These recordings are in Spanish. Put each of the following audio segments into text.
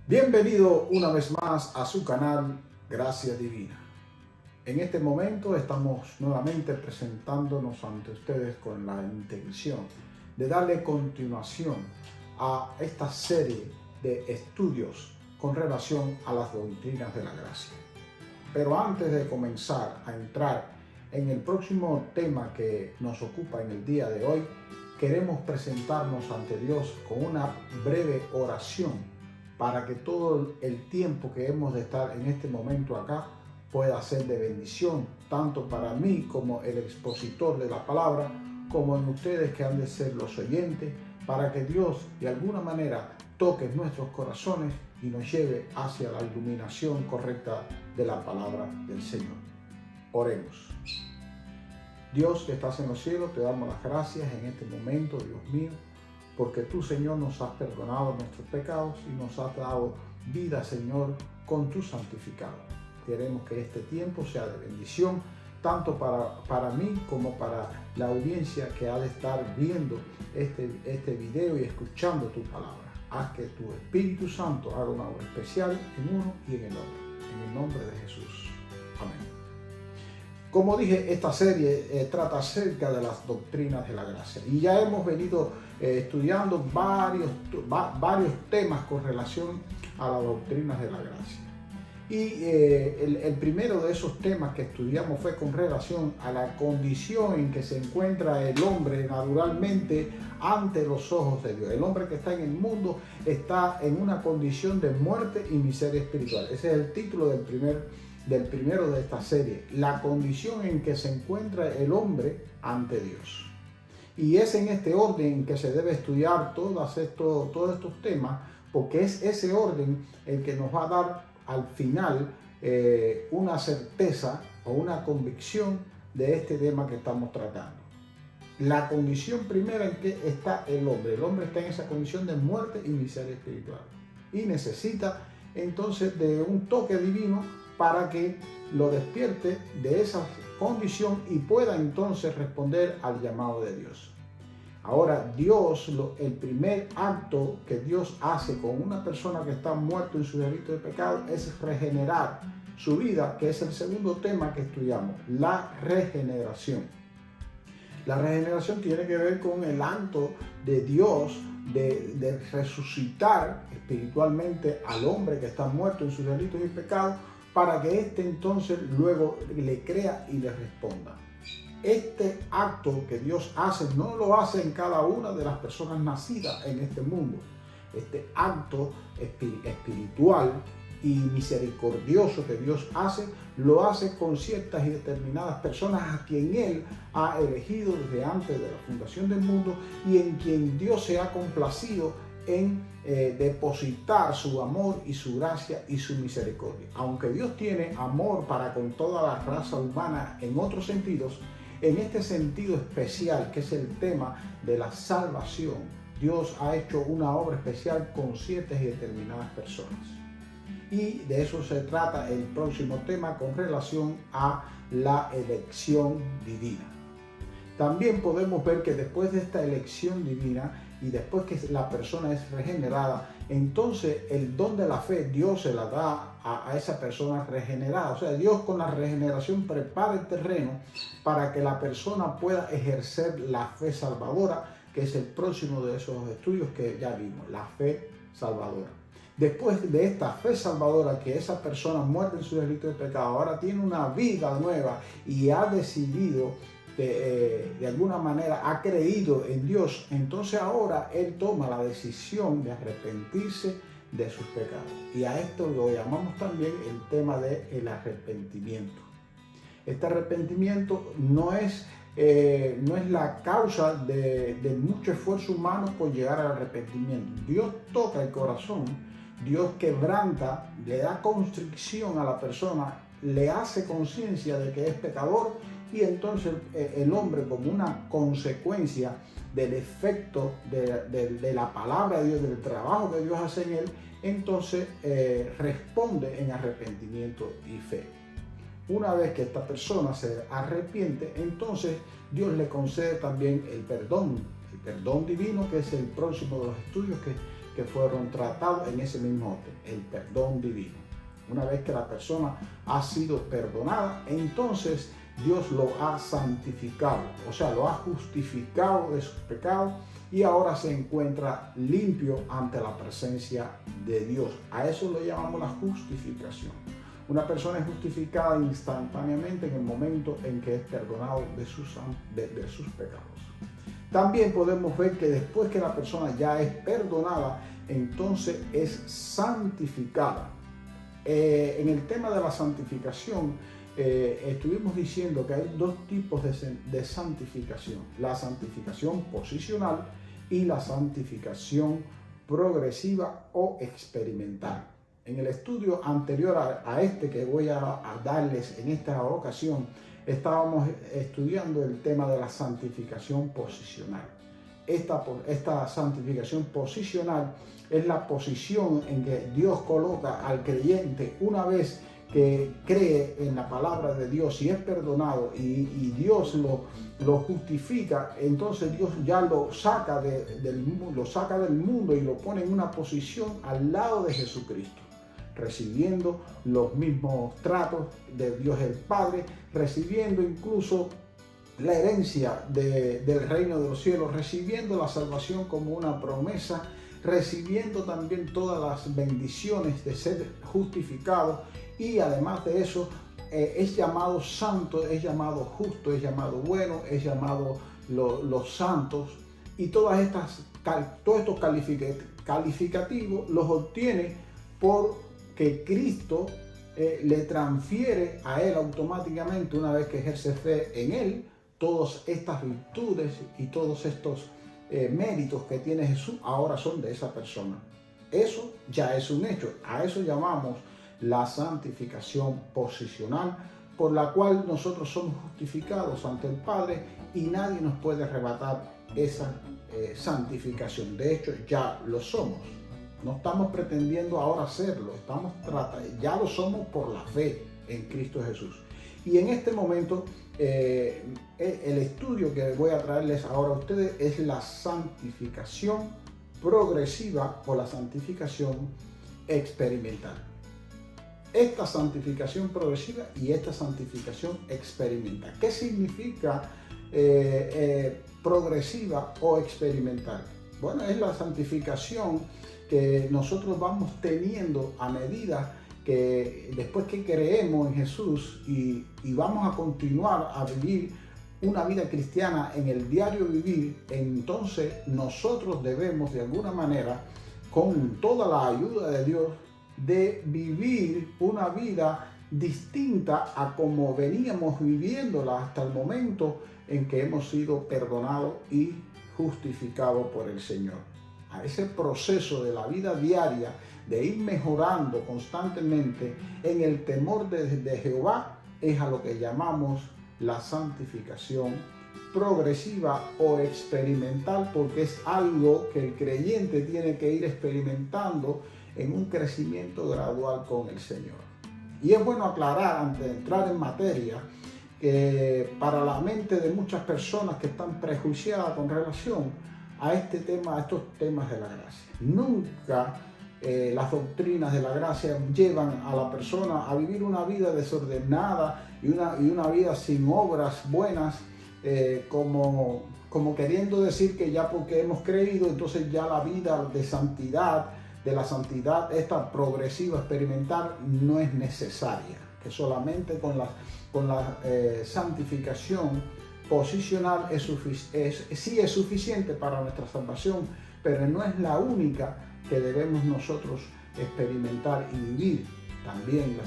Bienvenido una vez más a su canal Gracia Divina. En este momento estamos nuevamente presentándonos ante ustedes con la intención de darle continuación a esta serie de estudios con relación a las doctrinas de la gracia. Pero antes de comenzar a entrar en el próximo tema que nos ocupa en el día de hoy, queremos presentarnos ante Dios con una breve oración para que todo el tiempo que hemos de estar en este momento acá pueda ser de bendición, tanto para mí como el expositor de la palabra, como en ustedes que han de ser los oyentes, para que Dios de alguna manera toque nuestros corazones y nos lleve hacia la iluminación correcta de la palabra del Señor. Oremos. Dios que estás en los cielos, te damos las gracias en este momento, Dios mío, porque tú, Señor, nos has perdonado nuestros pecados y nos has dado vida, Señor, con tu santificado. Queremos que este tiempo sea de bendición, tanto para mí como para la audiencia que ha de estar viendo este video y escuchando tu palabra. Haz que tu Espíritu Santo haga una obra especial en uno y en el otro. En el nombre de Jesús. Amén. Como dije, esta serie trata acerca de las doctrinas de la gracia y ya hemos venido estudiando varios temas con relación a las doctrinas de la gracia. Y el primero de esos temas que estudiamos fue con relación a la condición en que se encuentra el hombre naturalmente ante los ojos de Dios. El hombre que está en el mundo está en una condición de muerte y miseria espiritual. Ese es el título del primero de esta serie, la condición en que se encuentra el hombre ante Dios. Y es en este orden que se debe estudiar todos estos temas, porque es ese orden el que nos va a dar al final una certeza o una convicción de este tema que estamos tratando. La condición primera en que está el hombre está en esa condición de muerte y miseria espiritual y necesita entonces de un toque divino para que lo despierte de esa condición y pueda entonces responder al llamado de Dios. Ahora, el primer acto que Dios hace con una persona que está muerta en su delito de pecado es regenerar su vida, que es el segundo tema que estudiamos, la regeneración. La regeneración tiene que ver con el acto de Dios de resucitar espiritualmente al hombre que está muerto en sus delitos y pecados, para que éste entonces luego le crea y le responda. Este acto que Dios hace no lo hace en cada una de las personas nacidas en este mundo. Este acto espiritual y misericordioso que Dios hace, lo hace con ciertas y determinadas personas a quien Él ha elegido desde antes de la fundación del mundo y en quien Dios se ha complacido en depositar su amor y su gracia y su misericordia. Aunque Dios tiene amor para con toda la raza humana en otros sentidos, en este sentido especial, que es el tema de la salvación, Dios ha hecho una obra especial con ciertas y determinadas personas. Y de eso se trata el próximo tema con relación a la elección divina. También podemos ver que después de esta elección divina y después que la persona es regenerada, entonces el don de la fe Dios se la da a esa persona regenerada. O sea, Dios con la regeneración prepara el terreno para que la persona pueda ejercer la fe salvadora, que es el próximo de esos estudios que ya vimos, la fe salvadora. Después de esta fe salvadora, que esa persona muerta en su delito de pecado ahora tiene una vida nueva y ha decidido de alguna manera ha creído en Dios, entonces ahora él toma la decisión de arrepentirse de sus pecados. Y a esto lo llamamos también el tema del arrepentimiento. Este arrepentimiento no es la causa de mucho esfuerzo humano por llegar al arrepentimiento. Dios toca el corazón, Dios quebranta, le da constricción a la persona, le hace conciencia de que es pecador. Y entonces el hombre, como una consecuencia del efecto de la palabra de Dios, del trabajo que Dios hace en él, entonces responde en arrepentimiento y fe. Una vez que esta persona se arrepiente, entonces Dios le concede también el perdón divino, que es el próximo de los estudios que fueron tratados en ese mismo orden, el perdón divino. Una vez que la persona ha sido perdonada, entonces Dios lo ha santificado, o sea, lo ha justificado de sus pecados y ahora se encuentra limpio ante la presencia de Dios. A eso lo llamamos la justificación. Una persona es justificada instantáneamente en el momento en que es perdonado de sus pecados. También podemos ver que después que la persona ya es perdonada, entonces es santificada. En el tema de la santificación, estuvimos diciendo que hay dos tipos de santificación: la santificación posicional y la santificación progresiva o experimental. En el estudio anterior a este que voy a darles en esta ocasión, estábamos estudiando el tema de la santificación posicional. Esta santificación posicional es la posición en que Dios coloca al creyente una vez que cree en la palabra de Dios y es perdonado y Dios lo justifica. Entonces Dios ya lo saca del mundo y lo pone en una posición al lado de Jesucristo, recibiendo los mismos tratos de Dios el Padre, recibiendo incluso la herencia del reino de los cielos, recibiendo la salvación como una promesa, recibiendo también todas las bendiciones de ser justificado, y además de eso es llamado santo, es llamado justo, es llamado bueno, es llamado los santos, y todos estos calificativos los obtiene porque Cristo le transfiere a él automáticamente, una vez que ejerce fe en él, todas estas virtudes y todos estos méritos que tiene Jesús ahora son de esa persona. Eso ya es un hecho. A eso llamamos la santificación posicional, por la cual nosotros somos justificados ante el Padre y nadie nos puede arrebatar esa santificación. De hecho, ya lo somos. No estamos pretendiendo ahora hacerlo, ya lo somos por la fe en Cristo Jesús. Y en este momento, el estudio que voy a traerles ahora a ustedes es la santificación progresiva o la santificación experimental. Esta santificación progresiva y esta santificación experimental. ¿Qué significa progresiva o experimental? Bueno, es la santificación que nosotros vamos teniendo a medida que después que creemos en Jesús y vamos a continuar a vivir una vida cristiana en el diario vivir, entonces nosotros debemos de alguna manera, con toda la ayuda de Dios, de vivir una vida distinta a como veníamos viviéndola hasta el momento en que hemos sido perdonados y justificados por el Señor. A ese proceso de la vida diaria, de ir mejorando constantemente en el temor de Jehová, es a lo que llamamos la santificación progresiva o experimental, porque es algo que el creyente tiene que ir experimentando en un crecimiento gradual con el Señor. Y es bueno aclarar, antes de entrar en materia, que para la mente de muchas personas que están prejuiciadas con relación a estos temas de la gracia, nunca las doctrinas de la gracia llevan a la persona a vivir una vida desordenada y una vida sin obras buenas, como queriendo decir que ya porque hemos creído, entonces ya la vida de la santidad esta progresiva experimental no es necesaria, que solamente con la santificación posicional sí es suficiente para nuestra salvación, pero no es la única que debemos nosotros experimentar y vivir. También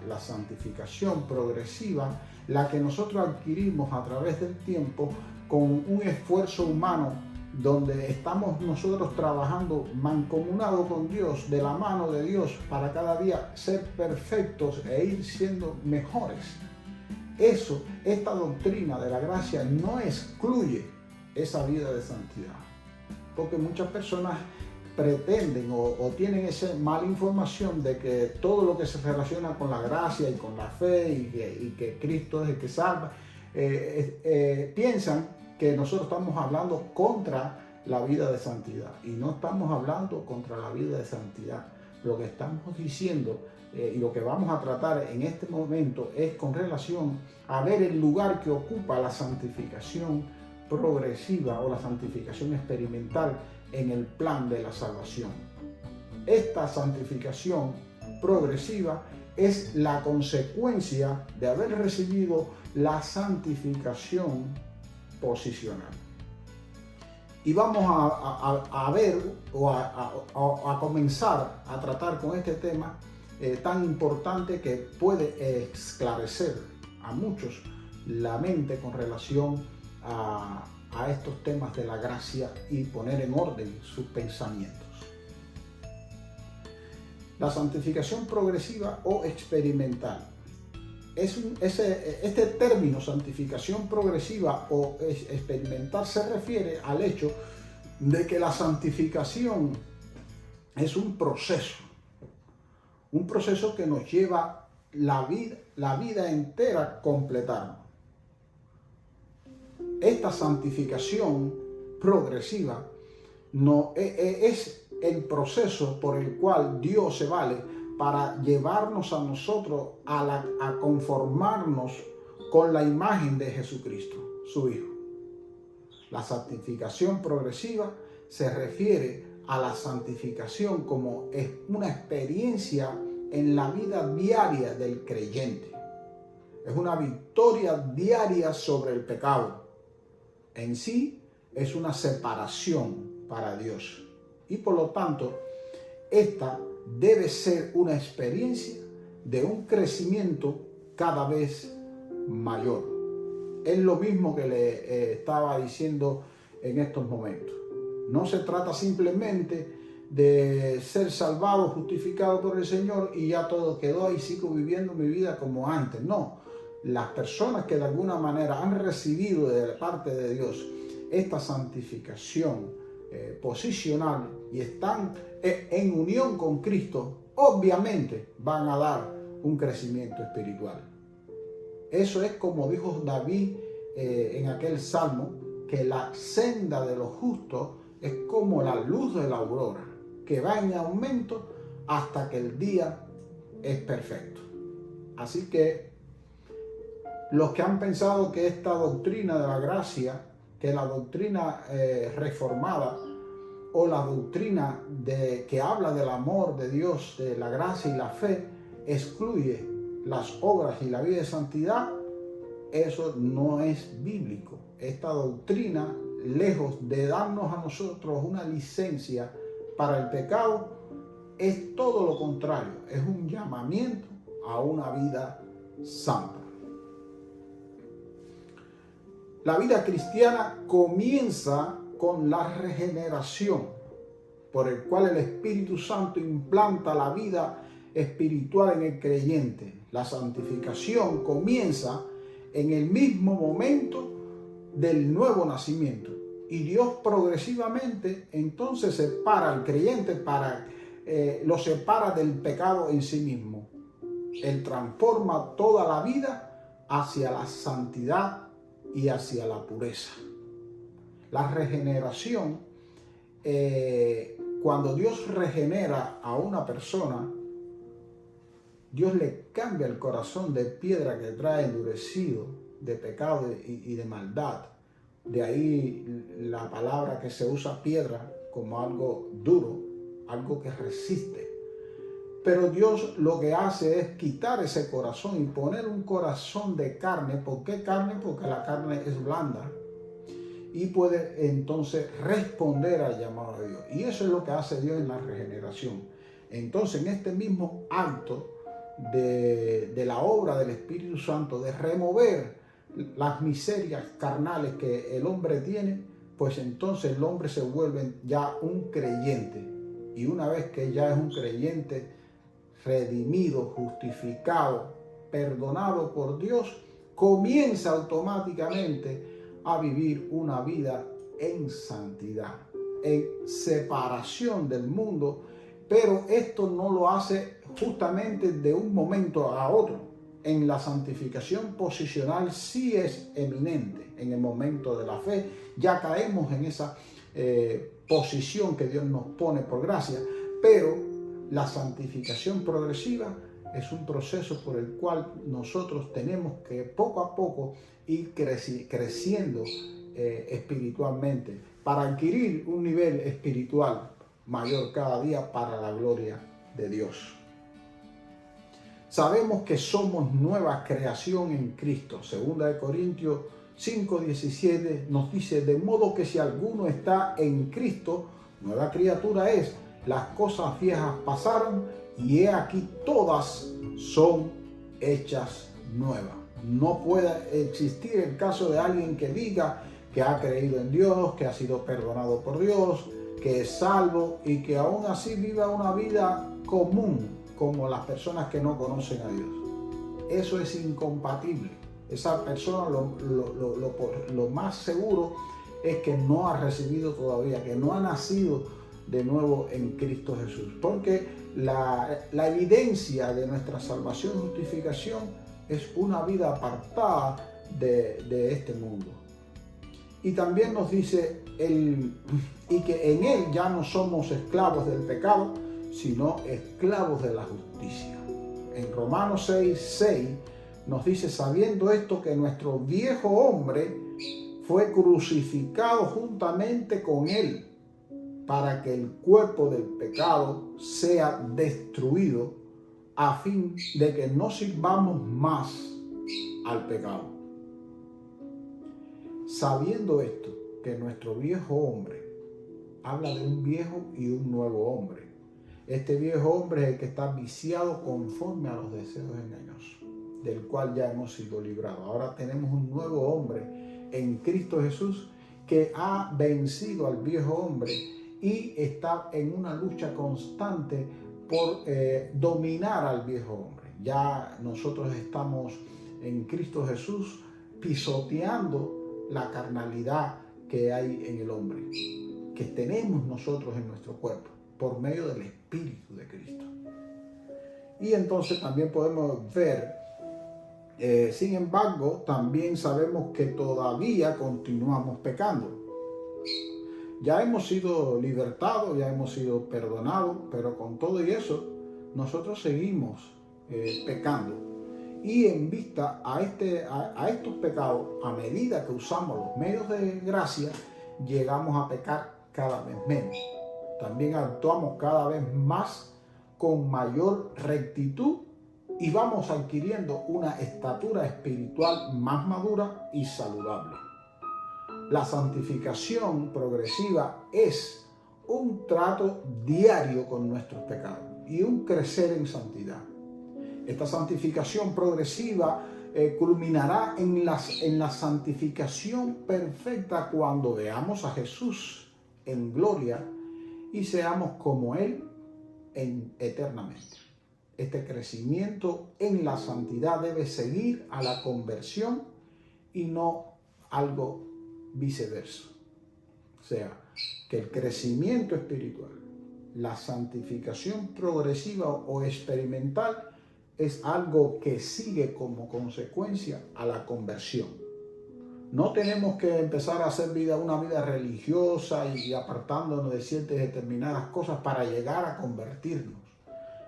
la santificación progresiva, la que nosotros adquirimos a través del tiempo con un esfuerzo humano, donde estamos nosotros trabajando mancomunados con Dios, de la mano de Dios, para cada día ser perfectos e ir siendo mejores. Esta doctrina de la gracia no excluye esa vida de santidad, porque muchas personas pretenden o tienen esa mala información de que todo lo que se relaciona con la gracia y con la fe y que Cristo es el que salva, piensan que nosotros estamos hablando contra la vida de santidad. Y no estamos hablando contra la vida de santidad. Lo que estamos diciendo y lo que vamos a tratar en este momento es con relación a ver el lugar que ocupa la santificación progresiva o la santificación experimental en el plan de la salvación. Esta santificación progresiva es la consecuencia de haber recibido la santificación posicional. Y vamos a ver o a comenzar a tratar con este tema tan importante que puede esclarecer a muchos la mente con relación a estos temas de la gracia y poner en orden sus pensamientos. La santificación progresiva o experimental. Este término santificación progresiva o experimental se refiere al hecho de que la santificación es un proceso que nos lleva la vida entera a completarnos. Esta santificación progresiva no es el proceso por el cual Dios se vale para llevarnos a nosotros a conformarnos con la imagen de Jesucristo, su Hijo. La santificación progresiva se refiere a la santificación como es una experiencia en la vida diaria del creyente. Es una victoria diaria sobre el pecado. En sí es una separación para Dios. Y por lo tanto, esta debe ser una experiencia de un crecimiento cada vez mayor. Es lo mismo que le estaba diciendo en estos momentos. No se trata simplemente de ser salvado, justificado por el Señor y ya todo quedó y sigo viviendo mi vida como antes. No, las personas que de alguna manera han recibido de parte de Dios esta santificación posicional y están en unión con Cristo, obviamente van a dar un crecimiento espiritual. Eso es como dijo David en aquel salmo, que la senda de los justos es como la luz de la aurora, que va en aumento hasta que el día es perfecto. Así que los que han pensado que esta doctrina de la gracia, que la doctrina reformada o la doctrina que habla del amor de Dios, de la gracia y la fe, excluye las obras y la vida de santidad, eso no es bíblico. Esta doctrina, lejos de darnos a nosotros una licencia para el pecado, es todo lo contrario, es un llamamiento a una vida santa. La vida cristiana comienza con la regeneración, por el cual el Espíritu Santo implanta la vida espiritual en el creyente. La santificación comienza en el mismo momento del nuevo nacimiento. Y Dios progresivamente entonces separa al creyente lo separa del pecado en sí mismo. Él transforma toda la vida hacia la santidad y hacia la pureza. La regeneración, cuando Dios regenera a una persona, Dios le cambia el corazón de piedra que trae endurecido de pecado y de maldad. De ahí la palabra que se usa piedra como algo duro, algo que resiste. Pero Dios lo que hace es quitar ese corazón y poner un corazón de carne. ¿Por qué carne? Porque la carne es blanda y puede entonces responder al llamado de Dios. Y eso es lo que hace Dios en la regeneración. Entonces, en este mismo acto de la obra del Espíritu Santo, de remover las miserias carnales que el hombre tiene, pues entonces el hombre se vuelve ya un creyente. Y una vez que ya es un creyente redimido, justificado, perdonado por Dios, comienza automáticamente a vivir una vida en santidad, en separación del mundo, pero esto no lo hace justamente de un momento a otro. En la santificación posicional sí es eminente. En el momento de la fe ya caemos en esa posición que Dios nos pone por gracia, pero la santificación progresiva es un proceso por el cual nosotros tenemos que poco a poco ir creciendo espiritualmente para adquirir un nivel espiritual mayor cada día para la gloria de Dios. Sabemos que somos nueva creación en Cristo. 2 Corintios 5:17 nos dice: de modo que si alguno está en Cristo, nueva criatura es. Las cosas viejas pasaron y he aquí todas son hechas nuevas. No puede existir el caso de alguien que diga que ha creído en Dios, que ha sido perdonado por Dios, que es salvo y que aún así viva una vida común como las personas que no conocen a Dios. Eso es incompatible. Esa persona lo más seguro es que no ha recibido todavía, que no ha nacido de nuevo en Cristo Jesús. Porque la evidencia de nuestra salvación y justificación es una vida apartada de este mundo. Y también nos dice, y que en él ya no somos esclavos del pecado, sino esclavos de la justicia. En Romanos 6:6 nos dice: sabiendo esto, que nuestro viejo hombre fue crucificado juntamente con él, para que el cuerpo del pecado sea destruido, a fin de que no sirvamos más al pecado. Sabiendo esto, que nuestro viejo hombre, habla de un viejo y un nuevo hombre. Este viejo hombre es el que está viciado conforme a los deseos engañosos, del cual ya hemos sido librados. Ahora tenemos un nuevo hombre en Cristo Jesús que ha vencido al viejo hombre y está en una lucha constante por dominar al viejo hombre. Ya nosotros estamos en Cristo Jesús pisoteando la carnalidad que hay en el hombre, que tenemos nosotros en nuestro cuerpo, por medio del Espíritu de Cristo. Y entonces también podemos ver, sin embargo, también sabemos que todavía continuamos pecando. Ya hemos sido libertados, ya hemos sido perdonados, pero con todo y eso, nosotros seguimos pecando. Y en vista a estos pecados, a medida que usamos los medios de gracia, llegamos a pecar cada vez menos. También actuamos cada vez más con mayor rectitud y vamos adquiriendo una estatura espiritual más madura y saludable. La santificación progresiva es un trato diario con nuestros pecados y un crecer en santidad. Esta santificación progresiva culminará en la santificación perfecta cuando veamos a Jesús en gloria y seamos como Él eternamente. Este crecimiento en la santidad debe seguir a la conversión y no algo viceversa. O sea, que el crecimiento espiritual, la santificación progresiva o experimental es algo que sigue como consecuencia a la conversión. No tenemos que empezar a hacer una vida religiosa y apartándonos de ciertas determinadas cosas para llegar a convertirnos.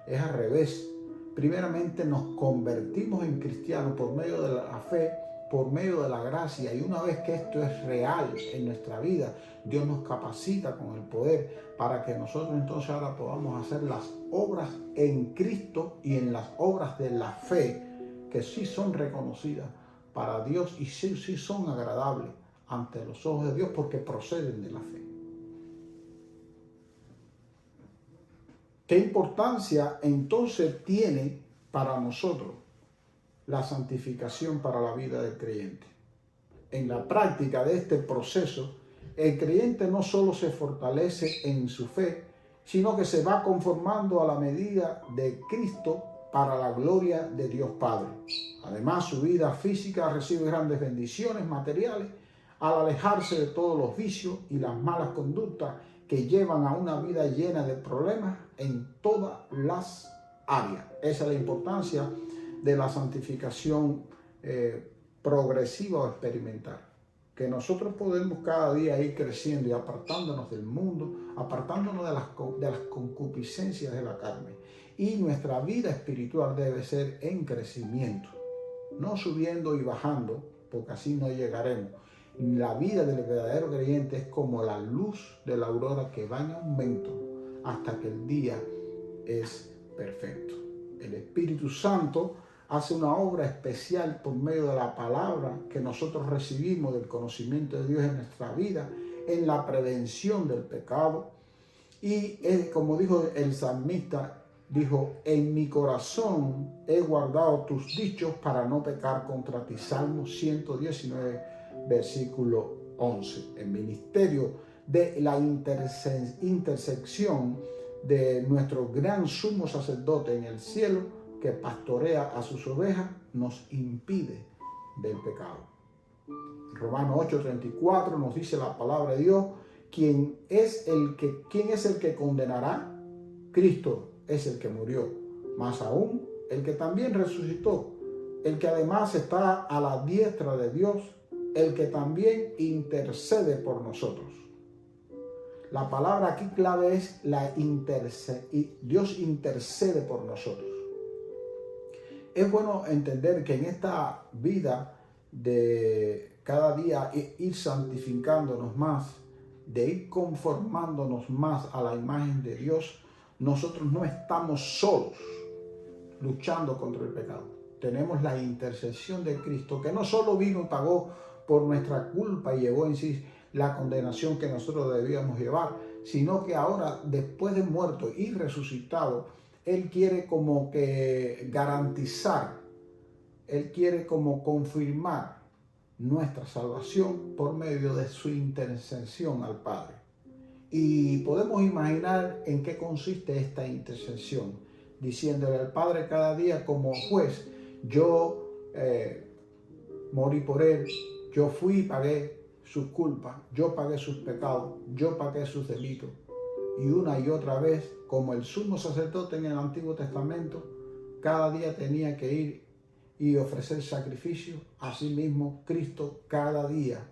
Es al revés. Primeramente nos convertimos en cristianos por medio de la fe, por medio de la gracia, y una vez que esto es real en nuestra vida, Dios nos capacita con el poder para que nosotros entonces ahora podamos hacer las obras en Cristo y en las obras de la fe, que sí son reconocidas para Dios y sí son agradables ante los ojos de Dios porque proceden de la fe. ¿Qué importancia entonces tiene para nosotros la santificación para la vida del creyente? En la práctica de este proceso, el creyente no solo se fortalece en su fe, sino que se va conformando a la medida de Cristo para la gloria de Dios Padre. Además, su vida física recibe grandes bendiciones materiales al alejarse de todos los vicios y las malas conductas que llevan a una vida llena de problemas en todas las áreas. Esa es la importancia de la santificación progresiva o experimental, que que nosotros podemos cada día ir creciendo y apartándonos del mundo, apartándonos de las concupiscencias de la carne. Y nuestra vida espiritual debe ser en crecimiento, no subiendo y bajando, porque así no llegaremos. La vida del verdadero creyente es como la luz de la aurora que va en aumento hasta que el día es perfecto. El Espíritu Santo hace una obra especial por medio de la palabra que nosotros recibimos del conocimiento de Dios en nuestra vida, en la prevención del pecado. Y como dijo el salmista, dijo, en mi corazón he guardado tus dichos para no pecar contra ti. Salmo 119, versículo 11. El ministerio de la intersección de nuestro gran sumo sacerdote en el cielo, que pastorea a sus ovejas, nos impide del pecado. Romanos 8:34 nos dice la palabra de Dios, ¿quién es el que condenará? Cristo es el que murió, más aún el que también resucitó, el que además está a la diestra de Dios, el que también intercede por nosotros. La palabra aquí clave es Dios intercede por nosotros. Es bueno entender que en esta vida de cada día ir santificándonos más, de ir conformándonos más a la imagen de Dios, nosotros no estamos solos luchando contra el pecado. Tenemos la intercesión de Cristo, que no solo vino y pagó por nuestra culpa y llevó en sí la condenación que nosotros debíamos llevar, sino que ahora, después de muerto y resucitado, Él quiere como que garantizar, Él quiere como confirmar nuestra salvación por medio de su intercesión al Padre. Y podemos imaginar en qué consiste esta intercesión, diciéndole al Padre cada día como juez, yo morí por Él, yo fui y pagué sus culpas, yo pagué sus pecados, yo pagué sus delitos. Y una y otra vez, como el sumo sacerdote en el Antiguo Testamento, cada día tenía que ir y ofrecer sacrificio, asimismo Cristo cada día,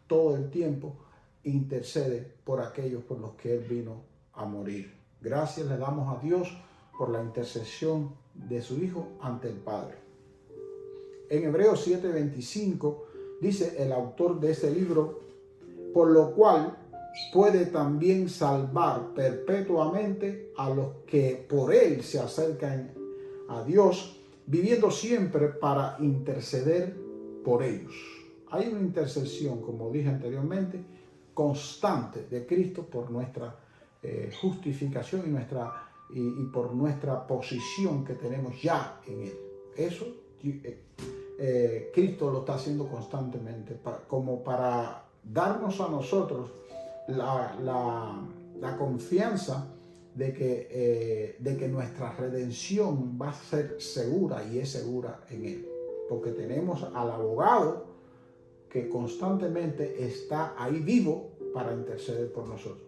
todo el tiempo, intercede por aquellos por los que Él vino a morir. Gracias le damos a Dios por la intercesión de su Hijo ante el Padre. En Hebreos 7:25 dice el autor de ese libro, por lo cual puede también salvar perpetuamente a los que por Él se acercan a Dios, viviendo siempre para interceder por ellos. Hay una intercesión, como dije anteriormente, constante de Cristo por nuestra justificación y por nuestra posición que tenemos ya en Él. Eso Cristo lo está haciendo constantemente, como para darnos a nosotros la confianza de que nuestra redención va a ser segura y es segura en Él. Porque tenemos al abogado que constantemente está ahí vivo para interceder por nosotros.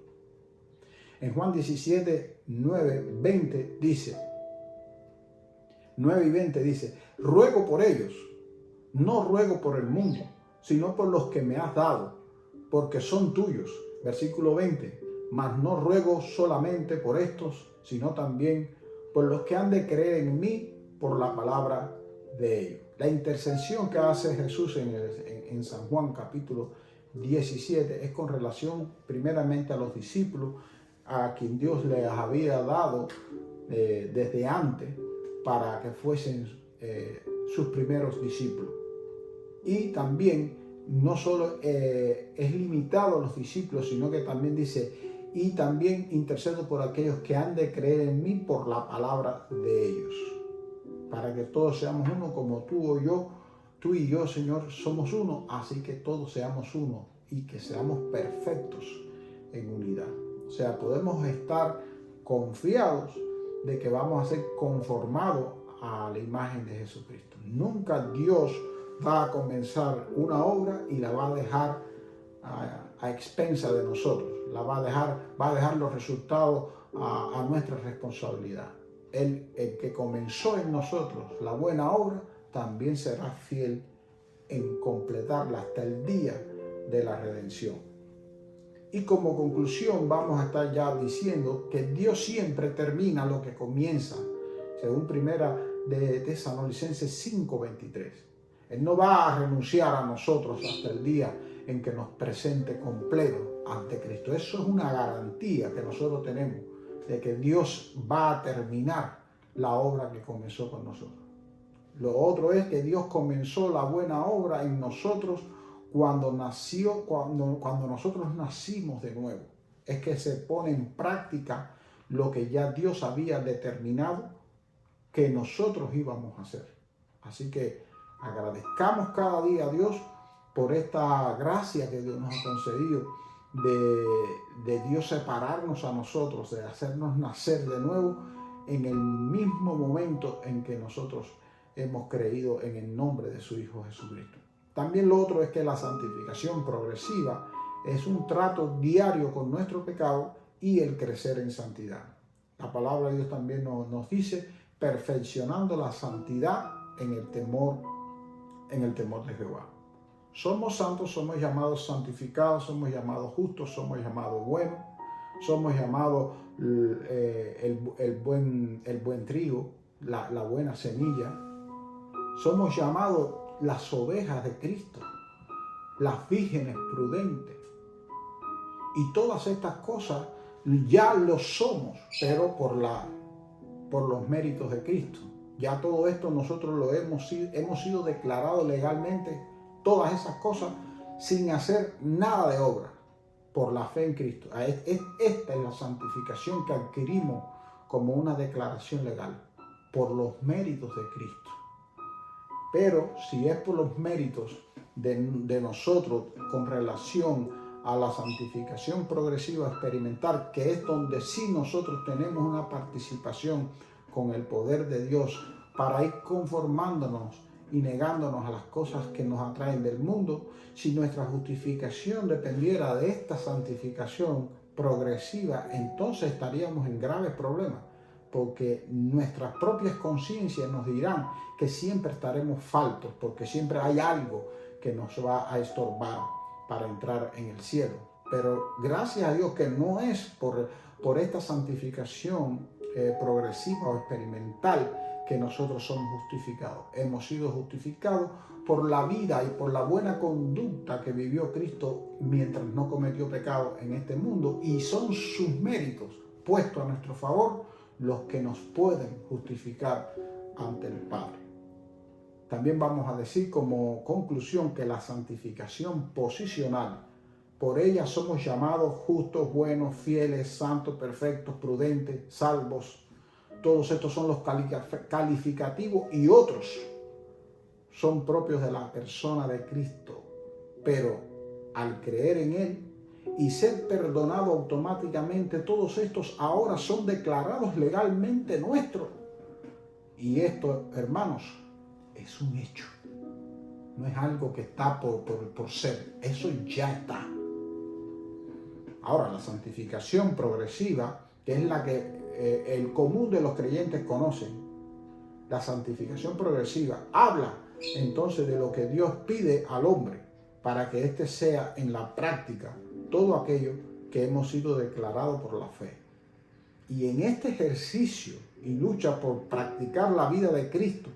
En Juan 17, 9 y 20 dice, ruego por ellos, no ruego por el mundo, sino por los que me has dado, porque son tuyos. Versículo 20, mas no ruego solamente por estos, sino también por los que han de creer en mí por la palabra de ellos. La intercesión que hace Jesús en San Juan capítulo 17 es con relación primeramente a los discípulos, a quien Dios les había dado desde antes para que fuesen sus primeros discípulos. Y también no solo es limitado a los discípulos, sino que también dice, y también intercedo por aquellos que han de creer en mí por la palabra de ellos, para que todos seamos uno, como tú y yo, Señor, somos uno, así que todos seamos uno y que seamos perfectos en unidad. O sea, podemos estar confiados de que vamos a ser conformados a la imagen de Jesucristo. Nunca Dios va a comenzar una obra y la va a dejar a expensa de nosotros. Va a dejar los resultados a nuestra responsabilidad. El que comenzó en nosotros la buena obra también será fiel en completarla hasta el día de la redención. Y como conclusión vamos a estar ya diciendo que Dios siempre termina lo que comienza, según primera de Tesalonicenses 5:23. Él no va a renunciar a nosotros hasta el día en que nos presente completo ante Cristo. Eso es una garantía que nosotros tenemos de que Dios va a terminar la obra que comenzó con nosotros. Lo otro es que Dios comenzó la buena obra en nosotros cuando nosotros nacimos de nuevo. Es que se pone en práctica lo que ya Dios había determinado que nosotros íbamos a hacer. Así que agradezcamos cada día a Dios por esta gracia que Dios nos ha concedido de Dios separarnos a nosotros, de hacernos nacer de nuevo en el mismo momento en que nosotros hemos creído en el nombre de su Hijo Jesucristo. También lo otro es que la santificación progresiva es un trato diario con nuestro pecado y el crecer en santidad. La palabra de Dios también nos dice, perfeccionando la santidad en el temor de Jehová. Somos santos, somos llamados santificados, somos llamados justos, somos llamados buenos, somos llamados el buen trigo, la buena semilla. Somos llamados las ovejas de Cristo, las vírgenes prudentes. Y todas estas cosas ya lo somos, pero por los méritos de Cristo. Ya todo esto nosotros lo hemos sido declarados legalmente, todas esas cosas, sin hacer nada de obra, por la fe en Cristo. Esta es la santificación que adquirimos como una declaración legal, por los méritos de Cristo. Pero si es por los méritos de nosotros con relación a la santificación progresiva experimental, que es donde sí nosotros tenemos una participación con el poder de Dios para ir conformándonos y negándonos a las cosas que nos atraen del mundo, si nuestra justificación dependiera de esta santificación progresiva, entonces estaríamos en graves problemas, porque nuestras propias conciencias nos dirán que siempre estaremos faltos, porque siempre hay algo que nos va a estorbar para entrar en el cielo. Pero gracias a Dios que no es por esta santificación progresiva o experimental que nosotros somos justificados. Hemos sido justificados por la vida y por la buena conducta que vivió Cristo mientras no cometió pecado en este mundo, y son sus méritos puestos a nuestro favor los que nos pueden justificar ante el Padre. También vamos a decir como conclusión que la santificación posicional, por ella somos llamados justos, buenos, fieles, santos, perfectos, prudentes, salvos. Todos estos son los calificativos, y otros son propios de la persona de Cristo. Pero al creer en Él y ser perdonado automáticamente, todos estos ahora son declarados legalmente nuestros. Y esto, hermanos, es un hecho. No es algo que está por ser. Eso ya está. Ahora, la santificación progresiva, que es la que el común de los creyentes conocen, la santificación progresiva habla entonces de lo que Dios pide al hombre para que éste sea en la práctica todo aquello que hemos sido declarados por la fe. Y en este ejercicio y lucha por practicar la vida de Cristo,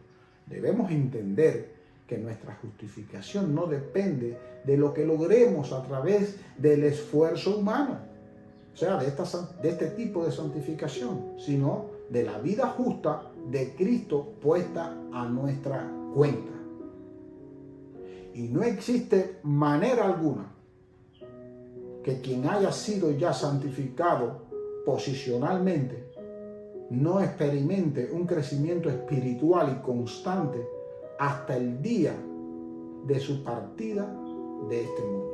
debemos entender que nuestra justificación no depende de lo que logremos a través del esfuerzo humano, o sea, de este tipo de santificación, sino de la vida justa de Cristo puesta a nuestra cuenta. Y no existe manera alguna que quien haya sido ya santificado posicionalmente no experimente un crecimiento espiritual y constante hasta el día de su partida de este mundo.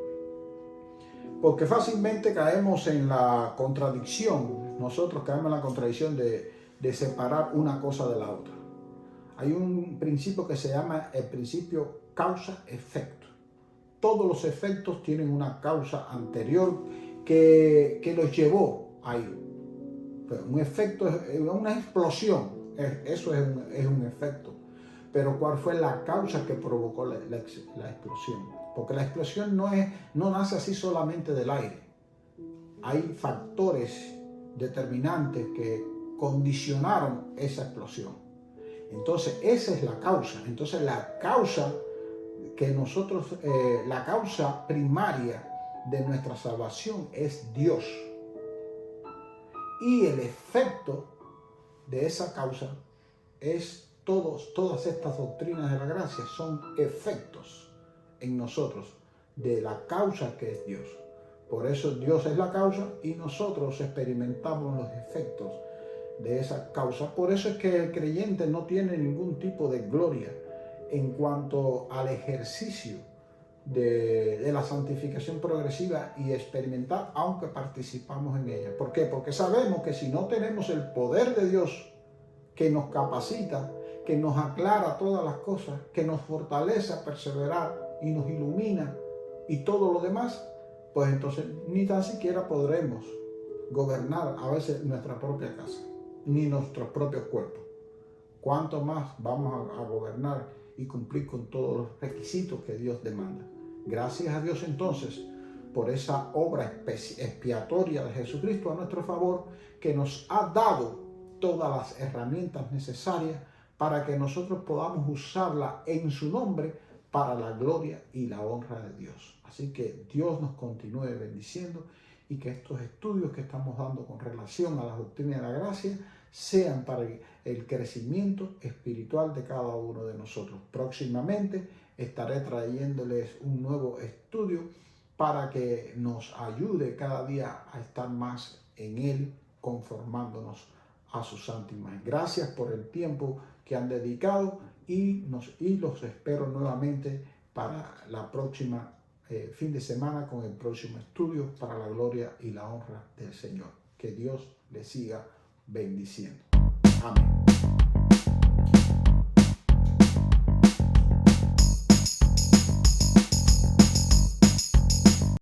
Porque fácilmente caemos en la contradicción, nosotros caemos en la contradicción de separar una cosa de la otra. Hay un principio que se llama el principio causa-efecto. Todos los efectos tienen una causa anterior que los llevó ahí. Un efecto es una explosión, eso es un efecto. Pero ¿cuál fue la causa que provocó la explosión? Porque la explosión no nace así solamente del aire. Hay factores determinantes que condicionaron esa explosión. Entonces, esa es la causa. Entonces, la causa la causa primaria de nuestra salvación es Dios. Y el efecto de esa causa es todas estas doctrinas de la gracia son efectos en nosotros de la causa que es Dios. Por eso Dios es la causa y nosotros experimentamos los efectos de esa causa. Por eso es que el creyente no tiene ningún tipo de gloria en cuanto al ejercicio de la santificación progresiva y experimental, aunque participamos en ella. ¿Por qué? Porque sabemos que si no tenemos el poder de Dios que nos capacita, que nos aclara todas las cosas, que nos fortalece a perseverar y nos ilumina y todo lo demás, pues entonces ni tan siquiera podremos gobernar a veces nuestra propia casa, ni nuestros propios cuerpos. ¿Cuánto más vamos a gobernar y cumplir con todos los requisitos que Dios demanda? Gracias a Dios entonces por esa obra expiatoria de Jesucristo a nuestro favor, que nos ha dado todas las herramientas necesarias para que nosotros podamos usarla en su nombre para la gloria y la honra de Dios. Así que Dios nos continúe bendiciendo y que estos estudios que estamos dando con relación a la doctrina de la gracia sean para el crecimiento espiritual de cada uno de nosotros. Próximamente estaré trayéndoles un nuevo estudio para que nos ayude cada día a estar más en Él, conformándonos a su santa imagen. Gracias por el tiempo que han dedicado y los espero nuevamente para la próxima fin de semana con el próximo estudio para la gloria y la honra del Señor. Que Dios les siga bendiciendo. Amén.